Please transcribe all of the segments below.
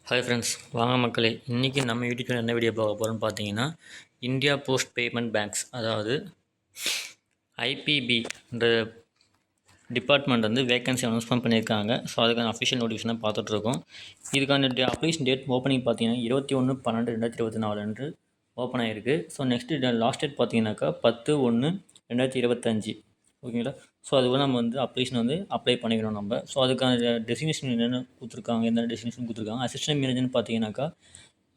Hi friends, வாங்க மக்களே. இன்றைக்கி நம்ம யூடியூப்பில் என்ன வீடியோ பார்க்க போகிறோம்னு பார்த்தீங்கன்னா, இந்தியா போஸ்ட் பேமெண்ட் பேங்க்ஸ், அதாவது ஐபிபின்ற டிபார்ட்மெண்ட் வந்து வேகன்சி அனௌன்ஸ்மெண்ட் பண்ணியிருக்காங்க. ஸோ அதுக்கான அஃபிஷியல் நோட்டிஃபிகேஷன் தான் பார்த்துட்ருக்கோம். இதுக்கான அப்ளிகேஷன் டேட் ஓப்பனிங் பார்த்தீங்கன்னா 21/12/2024 அன்று ஓப்பன் ஆகிருக்கு. ஸோ நெக்ஸ்ட்டு லாஸ்ட் டேட் பார்த்தீங்கன்னாக்கா 10/1/2025. ஓகேங்களா? ஸோ அதுக்கு நம்ம வந்து அப்ளிகேஷன் வந்து அப்ளை பண்ணிக்கணும் நம்ம. ஸோ அதுக்கான டெசிக்னேஷன் என்னென்ன கொடுத்துருக்காங்க, என்ன டெசிக்னேஷன் கொடுத்துருக்காங்க. அசிஸ்டன்ட் மேனேஜர்னு பார்த்தீங்கன்னாக்கா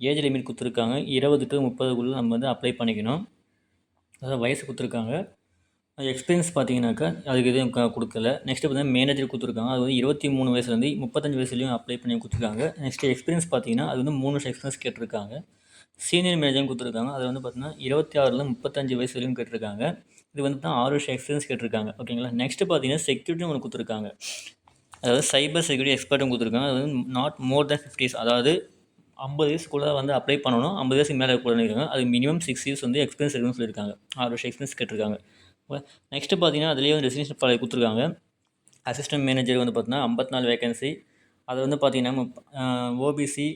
ஏஜ் லிமிட் கொடுத்துருக்காங்க. 20 to 30க்குள்ளே நம்ம வந்து அப்ளை பண்ணிக்கணும். அதாவது வயசு கொடுத்துருக்காங்க. எக்ஸ்பீரியன்ஸ் பார்த்தீங்கன்னாக்கா அதுக்கு எதுவும் கொடுக்கல. நெக்ஸ்ட்டு பார்த்தீங்கன்னா மேனேஜர் கொடுத்துருக்காங்க. அது வந்து 23 வயசுலேருந்து 35 வயசுலேயும் அப்ளை பண்ணி கொடுத்துருக்காங்க. நெக்ஸ்ட்டு எக்ஸ்பீரியன்ஸ் பார்த்தீங்கன்னா அது வந்து 3 வருஷம் எக்ஸ்பீரியன்ஸ் கேட்டிருக்காங்க. சீனியர் மேனேஜரும் கொடுத்துருக்காங்க. அது வந்து பார்த்தீங்கன்னா 26 35 வயசு வரையும் கேட்டிருக்காங்க. இது வந்து தான் 6 வருஷம் எக்ஸ்பீரியன்ஸ் கேட்டிருக்காங்க. ஓகேங்களா? நெக்ஸ்ட்டு பார்த்தீங்கன்னா செக்யூரிட்டியும் ஒன்று கொடுத்துருக்காங்க. அதாவது சைபர் செக்யூரிட்டி எக்ஸ்பர்ட்டும் கொடுத்துருக்காங்க. அது வந்து நாட் மோர் தேன் 50 இயர்ஸ், அதாவது 50 வயசுக்குள்ளே வந்து அப்ளை பண்ணணும். 50 வயசுக்கு மேலே கூட இருக்காங்க. அது மினிமம் 6 இயர்ஸ் வந்து எக்ஸ்பீரியன்ஸ் இருக்குன்னு சொல்லியிருக்காங்க. 6 வருஷம் எக்ஸ்பீரியன்ஸ் கேட்டிருக்காங்க. நெக்ஸ்ட்டு பார்த்தீங்கன்னா அதுலேயே வந்து ரெசிக்னேஷன் ஃபார்ம் கொடுத்துருக்காங்க. அசிஸ்டன்ட் மேனேஜர் வந்து பார்த்தீங்கன்னா 54 வேகன்சி. அது வந்து பார்த்தீங்கன்னா ஓபிசி,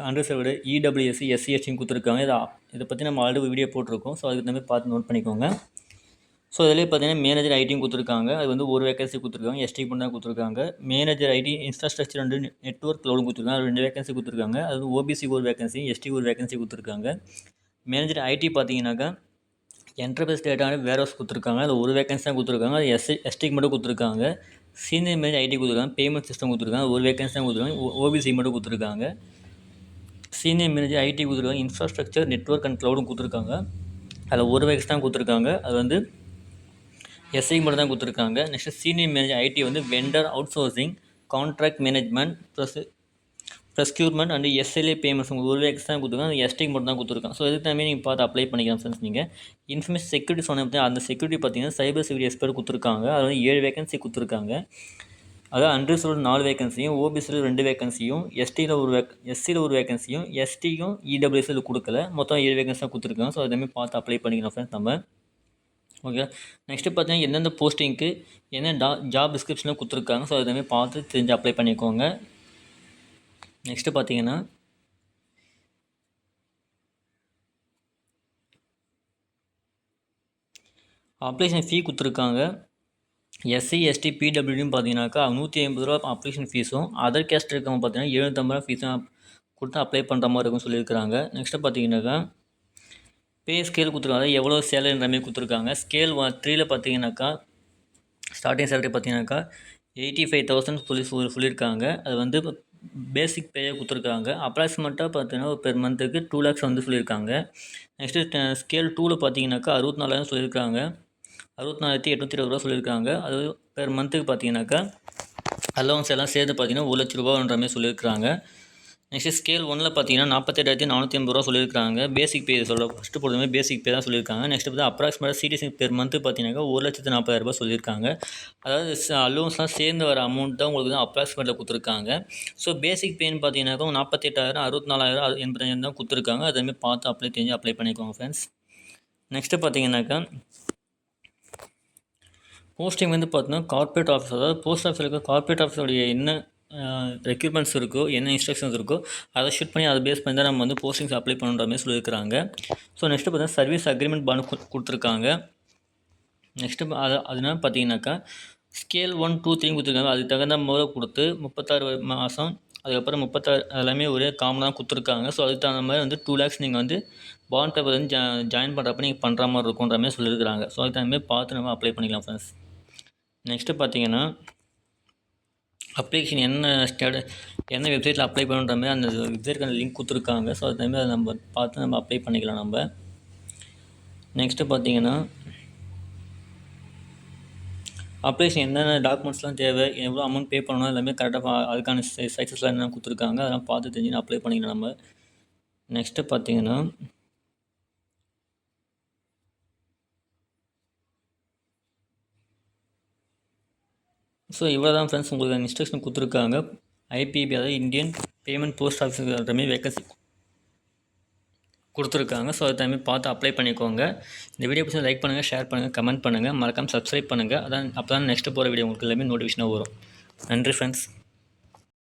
அண்டர்சர்வ்டு, இடபிள்யூஎஸ்சி, எஸ்சி, எஸ்டியும் கொடுத்துருக்காங்க. இதை பற்றி நம்ம ஆல்ரெடி வீடியோ போட்டிருக்கோம். ஸோ அதுக்கு தம்பி பார்த்து நோட் பண்ணிக்கோங்க. ஸோ இதிலே பார்த்தீங்கன்னா மேனேஜர் ஐடியும் கொடுத்துருக்காங்க. அது வந்து ஒரு வேகன்சி கொடுத்துருக்காங்க. எஸ்டி மட்டும் தான் கொடுத்துருக்காங்க. Manager IT infrastructure and network க்ளவுடும் கொடுத்துருக்காங்க. அது 2 வேகன்சி கொடுத்துருக்காங்க. அது ஓபிசி ஒரு வேகன்சி, எஸ்டி ஒரு வேகன்சி கொடுத்துருக்காங்க. மேனேஜர் ஐடி பார்த்தீங்கன்னாக்கா என்டர்பிரைஸ் டேட்டான வேர்ஹவுஸ் கொடுத்துருக்காங்க. அது ஒரு வேகன்சி தான் கொடுத்துருக்காங்க. அது எஸ்டிக்கு மட்டும் கொடுத்துருக்காங்க. சீனியர் மேனேஜர் ஐடி கொடுத்துருக்காங்க. பேமெண்ட் சிஸ்டம் கொடுத்துருக்காங்க. ஒரு வேகன்சி தான் கொடுத்துருக்காங்க. ஓபிசி மட்டும் கொடுத்துருக்காங்க. சீனியர் மேனேஜர் ஐடி கொடுத்துருக்காங்க. இன்ஃப்ராஸ்ட்ரக்சர் நெட்வொர்க் அண்ட் க்ளவுடும் கொடுத்துருக்காங்க. அதில் ஒரு வேகன்சி தான் கொடுத்துருக்காங்க. அது வந்து எஸ்ஐ மட்டும் தான் கொடுத்துருக்காங்க. நெக்ஸ்ட்டு சீனியர் மேனேஜர் ஐடி வந்து vendor out sourcing, contract management, procurement and SLA payments ஒரு வேகன்சி தான் கொடுத்துருக்காங்க. அது எஸ்டிக்கு மட்டும் தான் கொடுத்துருக்காங்க. ஸோ இதுக்கு தம்பி நீங்கள் பார்த்து அப்ளை பண்ணிக்கலாம் ஃப்ரெண்ட்ஸ். நீங்கள் இன்ஃபர்மேஷன் செக்யூரிட்டி சொன்ன பார்த்தீங்கன்னா அந்த செக்யூரிட்டி பார்த்தீங்கன்னா சைபர் செக்யூரிட்டி எக்ஸ்பர்ட் கொடுத்துருக்காங்க. அது வந்து 7 வேகன்சி கொடுத்துருக்காங்க. அதாவது அண்டர்சர்வ்டு 4 வேகன்சியும், ஓபிசியில் 2 வேகன்சியும், எஸ்சியில் ஒரு வேகன்சியும், எஸ்டியும் இடபிள்யூஎஸ்சியில் கொடுக்கல. மொத்தம் 7 வேகன்சி தான் கொடுத்துருக்காங்க. ஸோ அதுமாதிரி பார்த்து அப்ளை பண்ணிக்கலாம் ஃப்ரெண்ட்ஸ் நம்ம. ஓகே. நெக்ஸ்ட்டு பார்த்தீங்கன்னா எந்தெந்த போஸ்டிங்க்கு என்ன ஜாப் டிஸ்கிரிப்ஷனில் கொடுத்துருக்காங்க. ஸோ அதுமாதிரி பார்த்து தெரிஞ்சு அப்ளை பண்ணிக்கோங்க. நெக்ஸ்ட்டு பார்த்தீங்கன்னா அப்ளிகேஷன் ஃபீ கொடுத்துருக்காங்க. எஸ்சி, எஸ்டி, பிடபிள்யூன்னு பார்த்தீங்கன்னாக்கா 150 ரூபா அப்ளிகேஷன் ஃபீஸும், அதர் கேஸ்ட் இருக்கவங்க பார்த்தீங்கன்னா 750 ரூபா ஃபீஸும் கொடுத்து அப்ளை பண்ணுற மாதிரி இருக்குன்னு சொல்லியிருக்கிறாங்க. நெக்ஸ்ட்டு பார்த்தீங்கன்னாக்கா பே ஸ்கேல் கொடுத்துருக்காங்க. எவ்வளோ சேலரின்ற மாதிரி கொடுத்துருக்காங்க. ஸ்கேல் 3ல் பார்த்தீங்கன்னாக்கா ஸ்டார்டிங் சேலரி பார்த்தீங்கன்னாக்கா 85,000 சொல்லியிருக்காங்க. அது வந்து பேசிக் பேயை கொடுத்துருக்காங்க. அப்ராக்சிமேட்டாக பார்த்தீங்கன்னா பெர் மந்த்துக்கு 2 lakhs வந்து சொல்லியிருக்காங்க. நெக்ஸ்ட்டு ஸ்கேல் 2ல் பார்த்தீங்கன்னாக்கா 64,000 சொல்லியிருக்காங்க. 64,820 ரூபா சொல்லியிருக்காங்க. அது பெர் மந்த்துக்கு பார்த்தீங்கன்னாக்கா அலவன்ஸ் எல்லாம் சேர்த்து பார்த்தீங்கன்னா 1 லட்ச ரூபான்ற மாதிரி சொல்லியிருக்காங்க. நெக்ஸ்ட்டு ஸ்கேல் 1ல் பார்த்தீங்கன்னா 48,450 ரூபா சொல்லியிருக்காங்க. பேசிக் பே ஃபஸ்ட்டு போடுறது பேசிக் பே தான் சொல்லியிருக்காங்க. நெக்ஸ்ட் பார்த்தா அப்ராக்சிமேட்டாக சிடிசி பெர் மந்த்து பார்த்தீங்கன்னாக்கா 1,40,000 ரூபா சொல்லியிருக்காங்க. அதாவது அலோன்ஸ்லாம் சேர்ந்து வர அமௌண்ட் தான் உங்களுக்கு தான் அப்ராக்சிமேட்டில் கொடுத்துருக்காங்க. ஸோ பேசிக் பேன்னு பார்த்தீங்கன்னாக்கா 48,000, 64,000, 85,000 தான் கொடுத்துருக்காங்க. அதேமாதிரி பார்த்து அப்ளை பண்ணிக்கோங்க ஃப்ரெண்ட்ஸ். நெக்ஸ்ட்டு பார்த்தீங்கன்னாக்கா போஸ்டிங் வந்து பார்த்தீங்கன்னா கார்ப்பரேட் ஆஃபீஸ், அதாவது போஸ்ட் ஆஃபீஸில் இருக்க கார்ப்பரேட் ஆஃபீஸோடைய என்ன ரெக்யூர்மெண்ட்ஸ் இருக்கோ, என்ன இன்ஸ்ட்ரக்ஷன்ஸ் இருக்கோ அதை ஷூட் பண்ணி அதை பேஸ் பண்ணி தான் நம்ம வந்து போஸ்டிங்ஸ் அப்ளை பண்ணுற மாதிரி சொல்லியிருக்கிறாங்க. ஸோ நெக்ஸ்ட்டு பார்த்தீங்கன்னா சர்வீஸ் அக்ரிமெண்ட் பாண்ட் கொடுத்துருக்காங்க. நெக்ஸ்ட்டு அதனால் பார்த்தீங்கன்னாக்கா ஸ்கேல் 1, 2, 3 கொடுத்துருக்காங்க. அதுக்கு தகுந்த முறை கொடுத்து 36 மாதம், அதுக்கப்புறம் 36 எல்லாமே ஒரே காமனாக கொடுத்துருக்காங்க. ஸோ அதுக்கு தகுந்த மாதிரி வந்து 2 lakhs நீங்கள் வந்து பாண்ட் பேப்பர் வந்து ஜாயின் பண்ணுறப்ப நீங்கள் பண்ணுற மாதிரி இருக்குன்ற மாதிரி சொல்லியிருக்கிறாங்க. ஸோ அதுக்கு தகுந்த மாதிரி பார்த்து நம்ம அப்ளை பண்ணிக்கலாம் ஃப்ரெண்ட்ஸ். நெக்ஸ்ட்டு பார்த்தீங்கன்னா அப்ளிகேஷன் என்ன வெப்சைட்டில் அப்ளை பண்ணுற மாதிரி அந்த வெப்சைட்டுக்கான லிங்க் கொடுத்துருக்காங்க. ஸோ அது மாதிரி அதை நம்ம பார்த்து நம்ம அப்ளை பண்ணிக்கலாம் நம்ம. நெக்ஸ்ட்டு பார்த்தீங்கன்னா அப்ளிகேஷன் என்னென்ன டாக்குமெண்ட்ஸ்லாம் தேவை, எவ்வளோ அமௌண்ட் பே பண்ணணும் எல்லாமே கரெக்டாக அதுக்கான சைஸஸ்லாம் என்ன கொடுத்துருக்காங்க, அதெல்லாம் பார்த்து தெரிஞ்சு அப்ளை பண்ணிக்கலாம் நம்ம. நெக்ஸ்ட்டு பார்த்தீங்கன்னா ஸோ இவ்வளோ தான் ஃப்ரெண்ட்ஸ் உங்களுக்கு இன்ஸ்ட்ரக்ஷன் கொடுத்துருக்காங்க. ஐபிபி, அதாவது இந்தியன் பேமெண்ட் போஸ்ட் ஆஃபீஸுங்கிற மாதிரி வேகன்சி கொடுத்துருக்காங்க. ஸோ அது டைமே பார்த்து அப்ளை பண்ணிக்கோங்க. இந்த வீடியோ பிடிச்சா லைக் பண்ணுங்கள், ஷேர் பண்ணுங்கள், கமெண்ட் பண்ணுங்கள், மறக்காமல் சப்ஸ்கிரைப் பண்ணுங்கள். அப்போ தான் நெக்ஸ்ட்டு போகிற வீடியோ உங்களுக்கு எல்லாமே நோட்டிஃபிகேஷனாக வரும். நன்றி ஃப்ரெண்ட்ஸ்.